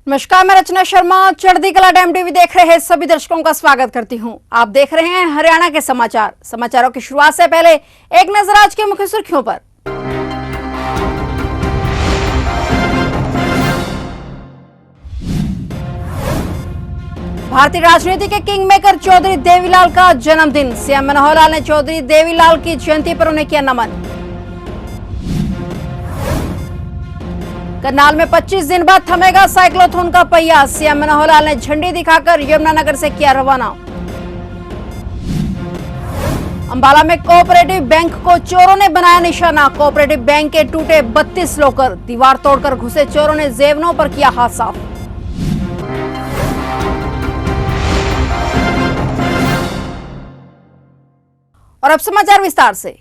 नमस्कार, मैं रचना शर्मा। चढ़ती कला टाइम टीवी देख रहे सभी दर्शकों का स्वागत करती हूं। आप देख रहे हैं हरियाणा के समाचार। समाचारों की शुरुआत से पहले एक नजर आज के मुख्य सुर्खियों पर। भारतीय राजनीति के किंग मेकर चौधरी देवीलाल का जन्मदिन। सीएम मनोहर लाल ने चौधरी देवीलाल की जयंती पर उन्हें किया नमन। करनाल में 25 दिन बाद थमेगा साइक्लोथॉन का पहिया। सीएम मनोहर लाल ने झंडी दिखाकर यमुनानगर से किया रवाना। अंबाला में कोऑपरेटिव बैंक को चोरों ने बनाया निशाना। कोऑपरेटिव बैंक के टूटे 32 लॉकर। दीवार तोड़कर घुसे चोरों ने जेवरों पर किया हाथ साफ। और अब समाचार विस्तार से।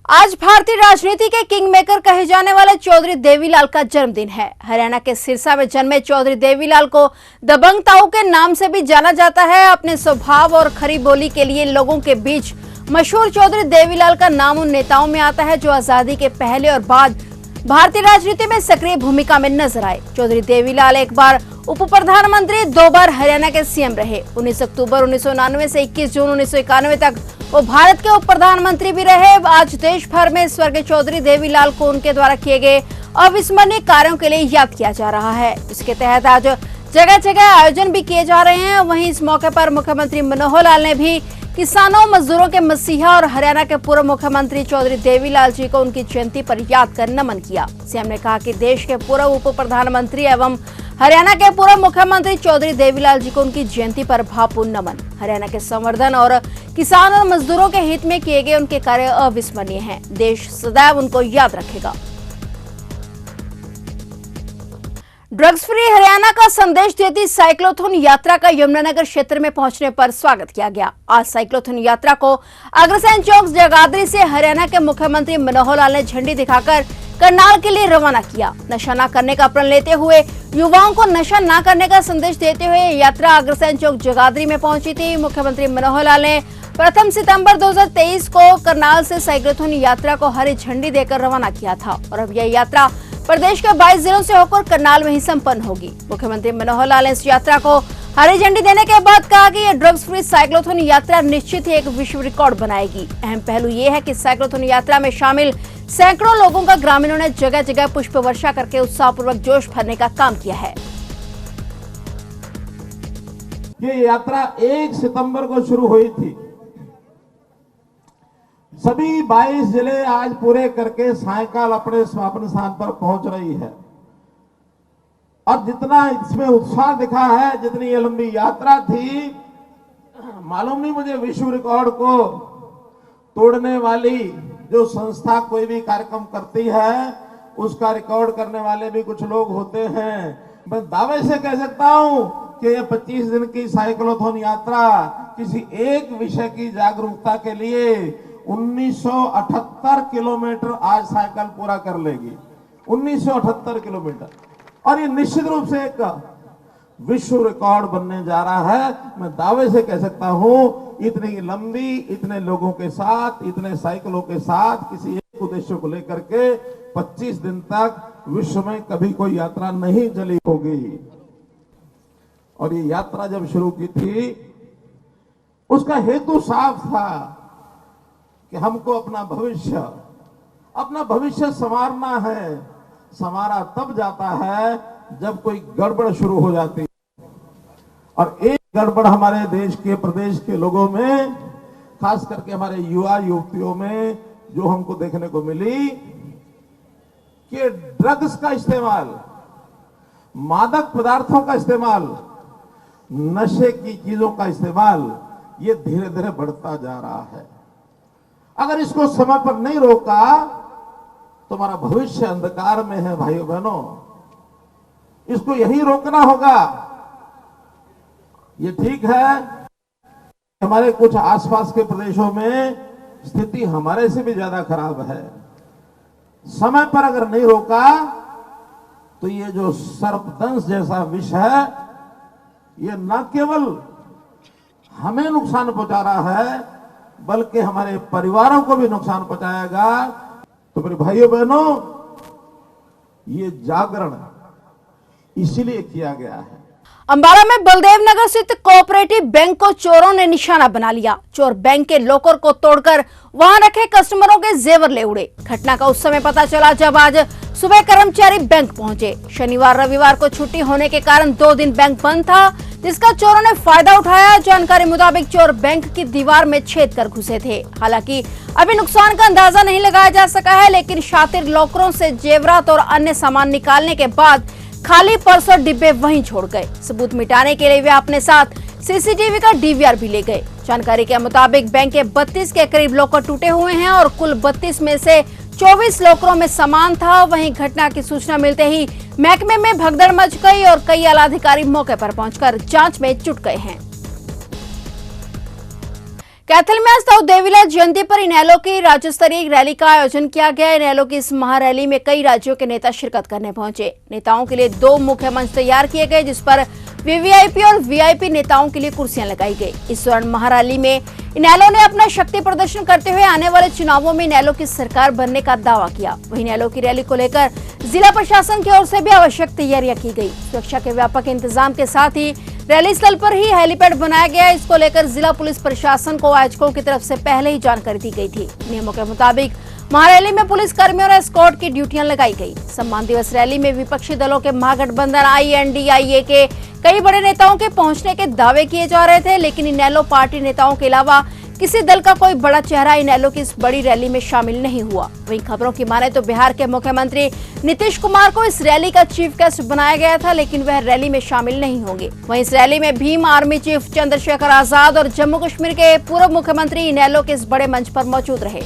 आज भारतीय राजनीति के किंग मेकर कहे जाने वाले चौधरी देवीलाल का जन्मदिन है। हरियाणा के सिरसा में जन्मे चौधरी देवीलाल को दबंग ताऊ के नाम से भी जाना जाता है। अपने स्वभाव और खरी बोली के लिए लोगों के बीच मशहूर चौधरी देवीलाल का नाम उन नेताओं में आता है जो आजादी के पहले और बाद भारतीय राजनीति में सक्रिय भूमिका में नजर आए। चौधरी देवीलाल एक बार उप प्रधानमंत्री, 2 बार हरियाणा के सीएम रहे। 19 अक्टूबर 1999 से 21 जून 1991 तक वो भारत के उप प्रधानमंत्री भी रहे। आज देश भर में स्वर्गीय चौधरी देवीलाल को उनके द्वारा किए गए अविस्मरणीय कार्यों के लिए याद किया जा रहा है। इसके तहत आज जगह जगह आयोजन भी किए जा रहे हैं। वहीं इस मौके पर मुख्यमंत्री मनोहर लाल ने भी किसानों, मजदूरों के मसीहा और हरियाणा के पूर्व मुख्यमंत्री चौधरी देवीलाल जी को उनकी जयंती पर याद कर नमन किया। सीएम ने कहा कि देश के पूर्व उप प्रधानमंत्री एवं हरियाणा के पूर्व मुख्यमंत्री चौधरी देवीलाल जी को उनकी जयंती पर भावपूर्ण नमन। हरियाणा के संवर्धन और किसान और मजदूरों के हित में किए गए उनके कार्य अविस्मरणीय हैं। देश सदैव उनको याद रखेगा। ड्रग्स फ्री हरियाणा का संदेश देती साइक्लोथॉन यात्रा का यमुनानगर क्षेत्र में पहुंचने पर स्वागत किया गया। आज साइक्लोथॉन यात्रा को अग्रसेन चौक जगाधरी से हरियाणा के मुख्यमंत्री मनोहर लाल ने झंडी दिखाकर करनाल के लिए रवाना किया। नशा न करने का प्रण लेते हुए युवाओं को नशा न करने का संदेश देते हुए यात्रा अग्रसेन चौक जगाधरी में पहुंची थी। मुख्यमंत्री मनोहर लाल ने 1 सितंबर 2023 को करनाल से साइक्लोथॉन यात्रा को हरी झंडी देकर रवाना किया था और अब यह यात्रा प्रदेश के 22 जिलों से होकर करनाल में ही संपन्न होगी। मुख्यमंत्री मनोहर लाल ने इस यात्रा को हरी झंडी देने के बाद कहा कि यह ड्रग्स फ्री साइक्लोथॉन यात्रा निश्चित ही एक विश्व रिकॉर्ड बनाएगी। अहम पहलू ये है कि साइक्लोथॉन यात्रा में शामिल सैकड़ों लोगों का ग्रामीणों ने जगह जगह पुष्प वर्षा करके उत्साहपूर्वक जोश भरने का काम किया है। ये यात्रा 1 सितंबर को शुरू हुई थी। सभी 22 जिले आज पूरे करके सायकाल अपने समापन स्थान पर पहुंच रही है और जितना इसमें उत्साह दिखा है, जितनी ये लंबी यात्रा थी, मालूम नहीं मुझे विश्व रिकॉर्ड को तोड़ने वाली जो संस्था कोई भी कार्यक्रम करती है उसका रिकॉर्ड करने वाले भी कुछ लोग होते हैं। मैं दावे से कह सकता हूं कि ये 25 दिन की साइक्लोथॉन यात्रा किसी एक विषय की जागरूकता के लिए 1978 किलोमीटर आज साइकिल पूरा कर लेगी। 1978 किलोमीटर, और ये निश्चित रूप से एक विश्व रिकॉर्ड बनने जा रहा है। मैं दावे से कह सकता हूं, इतनी लंबी, इतने लोगों के साथ, इतने साइकिलों के साथ, किसी एक उद्देश्य को लेकर के 25 दिन तक विश्व में कभी कोई यात्रा नहीं चली होगी। और ये यात्रा जब शुरू की थी उसका हेतु साफ था कि हमको अपना भविष्य संवारना है। संवारा तब जाता है जब कोई गड़बड़ शुरू हो जाती है, और एक गड़बड़ हमारे देश के, प्रदेश के लोगों में, खास करके हमारे युवा युवतियों में जो हमको देखने को मिली कि ड्रग्स का इस्तेमाल, मादक पदार्थों का इस्तेमाल, नशे की चीजों का इस्तेमाल, ये धीरे धीरे बढ़ता जा रहा है। अगर इसको समय पर नहीं रोका तो हमारा भविष्य अंधकार में है। भाइयों बहनों, इसको यही रोकना होगा। ये ठीक है, हमारे कुछ आसपास के प्रदेशों में स्थिति हमारे से भी ज्यादा खराब है। समय पर अगर नहीं रोका तो ये जो सर्पदंश जैसा विष है, ये न केवल हमें नुकसान पहुंचा रहा है बल्कि हमारे परिवारों को भी नुकसान पहुंचाएगा। तो मेरे भाइयों बहनों, ये जागरण, इसीलिए किया गया है। अंबाला में बलदेव नगर स्थित कोऑपरेटिव बैंक को चोरों ने निशाना बना लिया। चोर बैंक के लॉकर को तोड़कर वहां रखे कस्टमरों के जेवर ले उड़े। घटना का उस समय पता चला जब आज सुबह कर्मचारी बैंक पहुंचे। शनिवार रविवार को छुट्टी होने के कारण 2 दिन बैंक बंद था, जिसका चोरों ने फायदा उठाया। जानकारी मुताबिक चोर बैंक की दीवार में छेद कर घुसे थे। हालांकि अभी नुकसान का अंदाजा नहीं लगाया जा सका है, लेकिन शातिर लॉकरों से जेवरात और अन्य सामान निकालने के बाद खाली पर्स और डिब्बे वहीं छोड़ गए। सबूत मिटाने के लिए वे अपने साथ सीसीटीवी का डीवीआर भी ले गए। जानकारी के मुताबिक बैंक के 32 के करीब लॉकर टूटे हुए हैं और कुल 32 में से 24 लॉकरों में सामान था। वहीं घटना की सूचना मिलते ही महकमे में भगदड़ मच गई और कई आला अधिकारी मौके पर पहुंचकर जांच में जुट गए हैं। कैथल में आज ताऊ देवीलाल जयंती पर इनेलो की राज्य स्तरीय रैली का आयोजन किया गया। इनेलो की इस महारैली में कई राज्यों के नेता शिरकत करने पहुंचे। नेताओं के लिए 2 मुख्य मंच तैयार किए गए, जिस पर वीवीआईपी और वीआईपी नेताओं के लिए कुर्सियां लगाई गई। इस दौरान महारैली में इनेलो ने अपना शक्ति प्रदर्शन करते हुए आने वाले चुनावों में इनेलो की सरकार बनने का दावा किया। वहीं इनेलो की रैली को लेकर जिला प्रशासन की ओर से भी आवश्यक तैयारियां की गई। सुरक्षा के व्यापक इंतजाम के साथ ही रैली स्थल पर ही हेलीपैड बनाया गया। इसको लेकर जिला पुलिस प्रशासन को आयोजकों की तरफ से पहले ही जानकारी दी गई थी। नियमों के मुताबिक महारैली में पुलिस कर्मियों और एस्कॉर्ट की ड्यूटियां लगाई गई। सम्मान दिवस रैली में विपक्षी दलों के महागठबंधन INDIA के कई बड़े नेताओं के पहुंचने के दावे किए जा रहे थे, लेकिन इनेलो पार्टी नेताओं के अलावा किसी दल का कोई बड़ा चेहरा इनेलो की इस बड़ी रैली में शामिल नहीं हुआ। वहीं खबरों की माने तो बिहार के मुख्यमंत्री नीतीश कुमार को इस रैली का चीफ गेस्ट बनाया गया था, लेकिन वह रैली में शामिल नहीं होंगे। वहीं इस रैली में भीम आर्मी चीफ चंद्रशेखर आजाद और जम्मू कश्मीर के पूर्व मुख्यमंत्री इनेलो के इस बड़े मंच पर मौजूद रहे।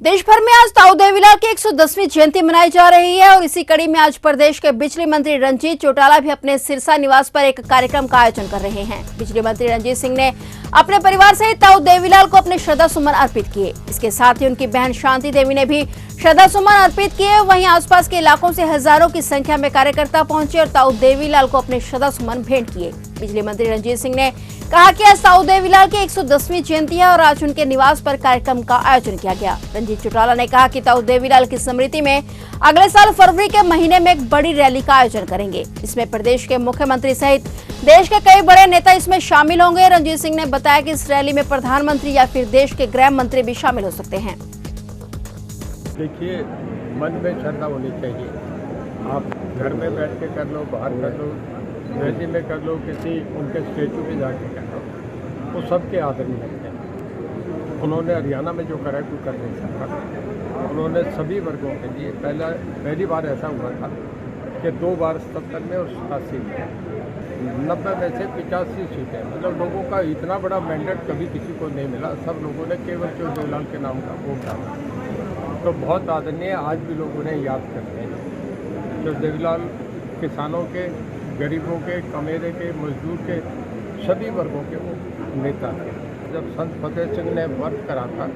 देश भर में आज ताऊ देवीलाल की 110वीं जयंती मनाई जा रही है और इसी कड़ी में आज प्रदेश के बिजली मंत्री रंजीत चौटाला भी अपने सिरसा निवास पर एक कार्यक्रम का आयोजन कर रहे हैं। बिजली मंत्री रंजीत सिंह ने अपने परिवार सहित ताऊ देवीलाल को अपने श्रद्धा सुमन अर्पित किए। इसके साथ ही उनकी बहन शांति देवी ने भी श्रद्धा सुमन अर्पित किए। वहीं आसपास के इलाकों से हजारों की संख्या में कार्यकर्ता पहुंचे और ताऊ देवीलाल को अपने श्रद्धा सुमन भेंट किए। बिजली मंत्री रंजीत सिंह ने कहा कि आज ताऊ देवीलाल की 110वीं जयंती है और आज उनके निवास पर कार्यक्रम का आयोजन किया गया। रंजीत चौटाला ने कहा कि ताऊ देवीलाल की स्मृति में अगले साल फरवरी के महीने में एक बड़ी रैली का आयोजन करेंगे। इसमें प्रदेश के मुख्यमंत्री सहित देश के कई बड़े नेता इसमें शामिल होंगे। रंजीत सिंह ने बताया कि इस रैली में प्रधानमंत्री या फिर देश के गृह मंत्री भी शामिल हो सकते हैं। देखिए, मन में श्रद्धा होनी चाहिए। आप घर में बैठ के कर लो, बाहर कर लो, रैली में कर लो, किसी उनके स्टेचू पे जाके कर लो, वो सबके आदमी लगते हैं। उन्होंने हरियाणा में जो करा है कोई कर नहीं सकता। उन्होंने सभी वर्गों के लिए पहली बार ऐसा हुआ था कि 2 बार 77 में और 87 में 90 में से 85 सीटें, मतलब लोगों का इतना बड़ा मैंडेट कभी किसी को नहीं मिला। सब लोगों ने केवल देवीलाल के नाम का वोट डाला, तो बहुत आदरणीय। आज भी लोग उन्हें याद करते हैं। देवीलाल किसानों के, गरीबों के, कमेरे के, मजदूर के, सभी वर्गों के वो नेता थे। जब संत फतेह सिंह ने वर्क करा था,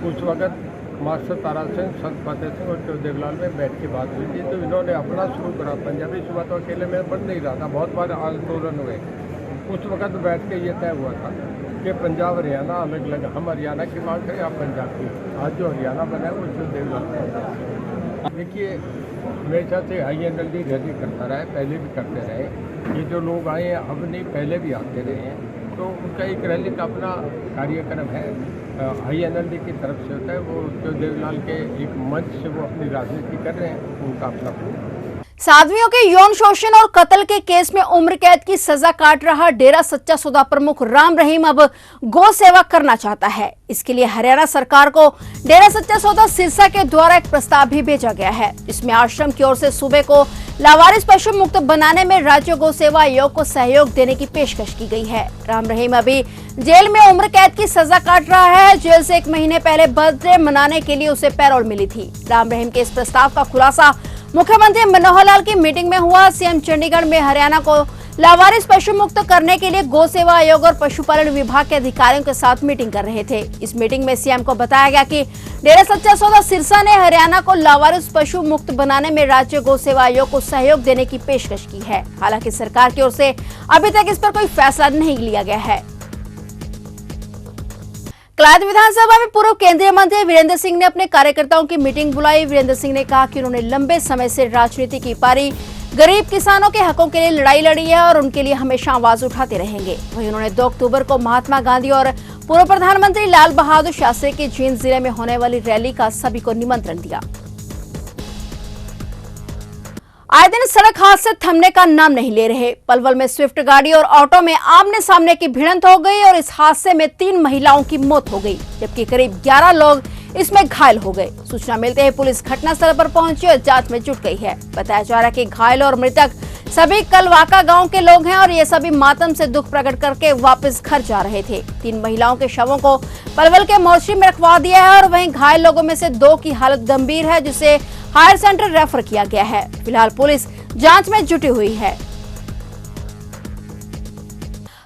उस वक़्त मास्टर तारा सिंह, संत फतेह सिंह और देवीलाल में बैठ के बात हुई थी। तो इन्होंने अपना शुरू करा। पंजाबी सुबह तो अकेले में बन नहीं रहा था, बहुत बार आंदोलन हुए। उस वक़्त बैठ के ये तय हुआ था कि पंजाब हरियाणा अलग अलग, हम हरियाणा की मांग करें, आप पंजाब की। आज जो हरियाणा बना है वो देवीलाल का। देखिए, हमेशा से INLD रैली करता रहा है, पहले भी करते रहे। ये जो लोग आए हैं अब नहीं, पहले भी आते रहे हैं, तो उनका एक रैली का अपना कार्यक्रम है। INLD की तरफ से होता है। वो जो देवीलाल के एक मंच से वो अपनी राजनीति कर रहे हैं, उनका अपना। साध्वियों के यौन शोषण और कत्ल के केस में उम्र कैद की सजा काट रहा डेरा सच्चा सौदा प्रमुख राम रहीम अब गौ सेवा करना चाहता है। इसके लिए हरियाणा सरकार को डेरा सच्चा सौदा सिरसा के द्वारा एक प्रस्ताव भी भेजा गया है। इसमें आश्रम की ओर से सूबे को लावारिस पशु मुक्त बनाने में राज्य गौ सेवा आयोग को सहयोग देने की पेशकश की गई है। राम रहीम अभी जेल में उम्र कैद की सजा काट रहा है। जेल से 1 महीने पहले बर्थडे मनाने के लिए उसे पैरोल मिली थी। राम रहीम के इस प्रस्ताव का खुलासा मुख्यमंत्री मनोहर लाल की मीटिंग में हुआ। सीएम चंडीगढ़ में हरियाणा को लावारिस पशु मुक्त करने के लिए गौ सेवा आयोग और पशुपालन विभाग के अधिकारियों के साथ मीटिंग कर रहे थे। इस मीटिंग में सीएम को बताया गया कि डेरा सच्चा सौदा सिरसा ने हरियाणा को लावारिस पशु मुक्त बनाने में राज्य गौ सेवा आयोग को सहयोग देने की पेशकश की है। हालांकि सरकार की ओर से अभी तक इस पर कोई फैसला नहीं लिया गया है। कलायत विधानसभा में पूर्व केंद्रीय मंत्री वीरेंद्र सिंह ने अपने कार्यकर्ताओं की मीटिंग बुलाई। वीरेंद्र सिंह ने कहा कि उन्होंने लंबे समय से राजनीति की पारी गरीब किसानों के हकों के लिए लड़ाई लड़ी है और उनके लिए हमेशा आवाज उठाते रहेंगे। वहीं उन्होंने 2 अक्टूबर को महात्मा गांधी और पूर्व प्रधानमंत्री लाल बहादुर शास्त्री की जींद जिले में होने वाली रैली का सभी को निमंत्रण दिया। आए दिन सड़क हादसे थमने का नाम नहीं ले रहे। पलवल में स्विफ्ट गाड़ी और ऑटो में आमने सामने की भिड़ंत हो गई और इस हादसे में 3 महिलाओं की मौत हो गई, जबकि करीब 11 लोग इसमें घायल हो गए। सूचना मिलते ही पुलिस घटनास्थल पर पहुंची और जांच में जुट गई है। बताया जा रहा है कि घायल और मृतक सभी कलवाका गांव के लोग हैं और ये सभी मातम से दुख प्रकट करके वापस घर जा रहे थे। 3 महिलाओं के शवों को पलवल के मोर्चरी में रखवा दिया है और वहीं घायल लोगों में से 2 की हालत गंभीर है, जिसे हायर सेंटर रेफर किया गया है। फिलहाल पुलिस जांच में जुटी हुई है।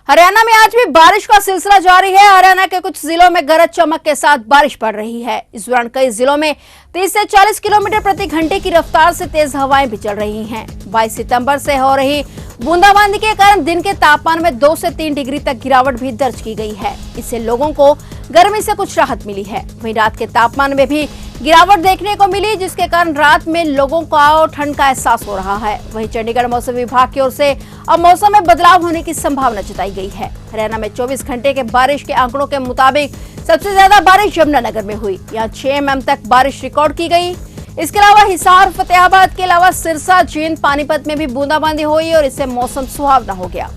हरियाणा में आज भी बारिश का सिलसिला जारी है। हरियाणा के कुछ जिलों में गरज चमक के साथ बारिश पड़ रही है। इस दौरान कई जिलों में 30 से 40 किलोमीटर प्रति घंटे की रफ्तार से तेज हवाएं भी चल रही हैं। 22 सितंबर से हो रही बूंदाबांदी के कारण दिन के तापमान में 2 से 3 डिग्री तक गिरावट भी दर्ज की गई है। इससे लोगों को गर्मी से कुछ राहत मिली है। वहीं रात के तापमान में भी गिरावट देखने को मिली, जिसके कारण रात में लोगों को ठंड का एहसास हो रहा है। वहीं चंडीगढ़ मौसम विभाग की ओर से अब मौसम में बदलाव होने की संभावना जताई गई है। हरियाणा में 24 घंटे के बारिश के आंकड़ों के मुताबिक सबसे ज्यादा बारिश यमुनानगर में हुई। यहाँ 6 mm तक बारिश रिकॉर्ड की गई। इसके अलावा हिसार, फतेहाबाद के अलावा सिरसा, जींद, पानीपत में भी बूंदाबांदी हुई और इससे मौसम सुहावना हो गया।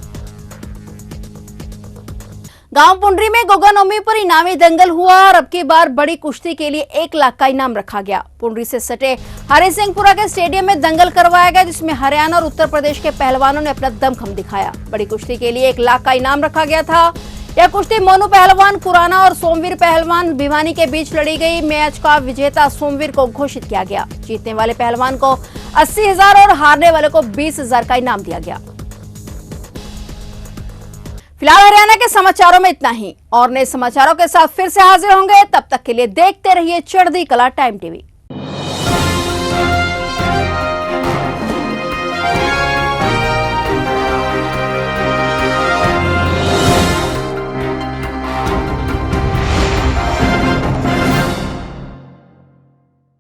गांव पुंडरी में गोगानोमी पर इनामी दंगल हुआ और अब की बार बड़ी कुश्ती के लिए 1 लाख का इनाम रखा गया। पुंडरी से सटे हरिसिंहपुरा के स्टेडियम में दंगल करवाया गया, जिसमें हरियाणा और उत्तर प्रदेश के पहलवानों ने अपना दमखम दिखाया। बड़ी कुश्ती के लिए 1 लाख का इनाम रखा गया था। यह कुश्ती मोनू पहलवान कुराना और सोमवीर पहलवान भिवानी के बीच लड़ी गई। मैच का विजेता सोमवीर को घोषित किया गया। जीतने वाले पहलवान को 80,000 और हारने वाले को 20,000 का इनाम दिया गया। फिलहाल हरियाणा के समाचारों में इतना ही और नए समाचारों के साथ फिर से हाजिर होंगे। तब तक के लिए देखते रहिए चढ़ती कला टाइम टीवी।